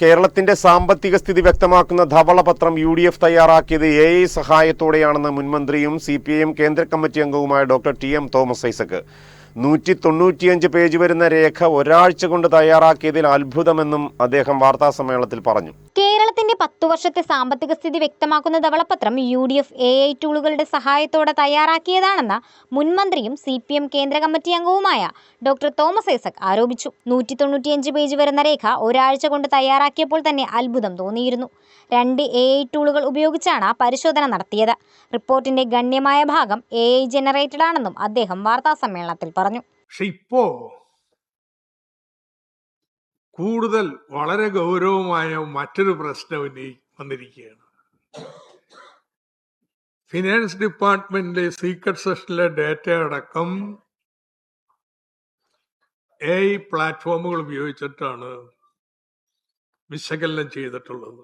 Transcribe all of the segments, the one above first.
കേരളത്തിന്റെ സാമ്പത്തിക സ്ഥിതി വ്യക്തമാക്കുന്ന ധവളപത്രം UDF തയ്യാറാക്കിയത് AI സഹായത്തോടെയാണെന്ന് മുൻമന്ത്രിയും CPIM കേന്ദ്ര കമ്മിറ്റി അംഗവുമായ doctor TM Thomas Isaac. 195 page വരുന്ന രേഖ ഒരാഴ്ച കൊണ്ട് തയ്യാറാക്കിയതിൽ അത്ഭുതമെന്നും അദ്ദേഹം വാർത്താസമ്മേളനത്തിൽ പറഞ്ഞു. കേരളത്തിന്റെ 10 വർഷത്തെ സാമ്പത്തിക സ്ഥിതി വ്യക്തമാക്കുന്ന ധവളപത്രം UDF AI ടൂളുകളുടെ സഹായത്തോടെ തയ്യാറാക്കിയതാണെന്ന് മുൻമന്ത്രിയും CPIM കേന്ദ്ര കമ്മിറ്റി അംഗവുമായ ഡോക്ടർ തോമസ് ഐസക് ആരോപിച്ചു. 195 പേജ് വരുന്ന രേഖ ഒരാഴ്ച കൊണ്ട് തയ്യാറാക്കിയപ്പോൾ തന്നെ അത്ഭുതം തോന്നിയിരുന്നു. 2 AI ടൂളുകൾ ഉപയോഗിച്ചാണ് പരിശോധന നടത്തിയത്. റിപ്പോർട്ടിന്റെ ഗണ്യമായ ഭാഗം AI ജനറേറ്റഡ് ആണെന്നും അദ്ദേഹം വാർത്താസമ്മേളനത്തിൽ പറഞ്ഞു. ഇപ്പോ കൂടുതൽ വളരെ ഗൗരവമായ മറ്റൊരു പ്രശ്നം വന്നിരിക്കുകയാണ്. ഫിനാൻസ് ഡിപ്പാർട്ട്മെന്റിലെ സീക്രട്ട് സെഷനിലെ ഡേറ്റ അടക്കം AI പ്ലാറ്റ്ഫോമുകൾ ഉപയോഗിച്ചിട്ടാണ് വിശകലനം ചെയ്തിട്ടുള്ളത്.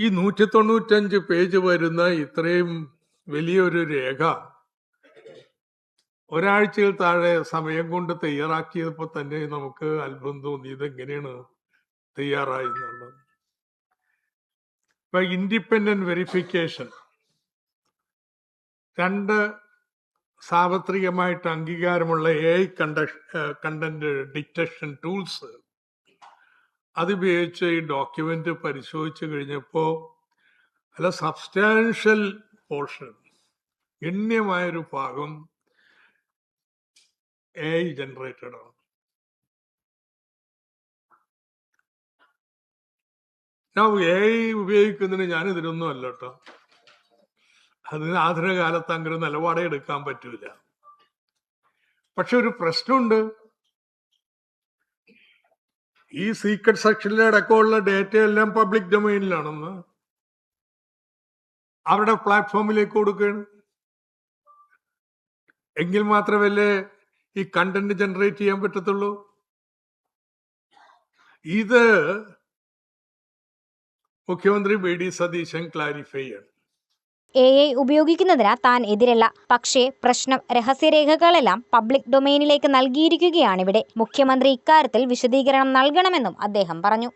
ഈ 195 പേജ് വരുന്ന ഇത്രയും വലിയൊരു രേഖ ഒരാഴ്ചയിൽ താഴെ സമയം കൊണ്ട് തയ്യാറാക്കിയപ്പോൾ തന്നെ നമുക്ക് അത്ഭുതം തോന്നി. ഇതെങ്ങനെയാണ് തയ്യാറായി എന്നുള്ളത്. ഇപ്പൊ ഇൻഡിപെൻഡന്റ് വെരിഫിക്കേഷൻ, 2 സാർവത്രികമായിട്ട് അംഗീകാരമുള്ള AI കണ്ടന്റ് ഡിറ്റക്ഷൻ ടൂൾസ് അതുപയോഗിച്ച് ഈ ഡോക്യുമെന്റ് പരിശോധിച്ചു കഴിഞ്ഞപ്പോൾ അല്ല സബ്സ്റ്റാൻഷ്യൽ പോർഷൻ, ഗണ്യമായൊരു ഭാഗം AI ജനറേറ്റഡ് ആണ്. AI ഉപയോഗിക്കുന്നതിന് ഞാനിതിനൊന്നും അല്ല കേട്ടോ. അതിന് ആധുനിക കാലത്ത് അങ്ങനെ നിലപാടേ എടുക്കാൻ പറ്റൂല. പക്ഷെ ഒരു പ്രശ്നമുണ്ട്. ഈ സീക്രട്ട് സെക്ഷനിലെ അടക്കമുള്ള ഡേറ്റ എല്ലാം പബ്ലിക് ഡൊമൈനിലാണെന്ന് അവരുടെ പ്ലാറ്റ്ഫോമിലേക്ക് കൊടുക്കുകയാണ്. എങ്കിൽ മാത്രമല്ലേ ഈ കണ്ടന്റ് ജനറേറ്റ് ചെയ്യാൻ പറ്റത്തുള്ളൂ. ഇത് മുഖ്യമന്ത്രി VD സതീശൻ ക്ലാരിഫൈ ചെയ്യണം. AI ഉപയോഗിക്കുന്നതിന് താൻ എതിരല്ല. പക്ഷേ പ്രശ്നം രഹസ്യരേഖകളെല്ലാം പബ്ലിക് ഡൊമൈനിലേക്ക് നൽകിയിരിക്കുകയാണിവിടെ. മുഖ്യമന്ത്രി ഇക്കാര്യത്തിൽ വിശദീകരണം നൽകണമെന്നും അദ്ദേഹം പറഞ്ഞു.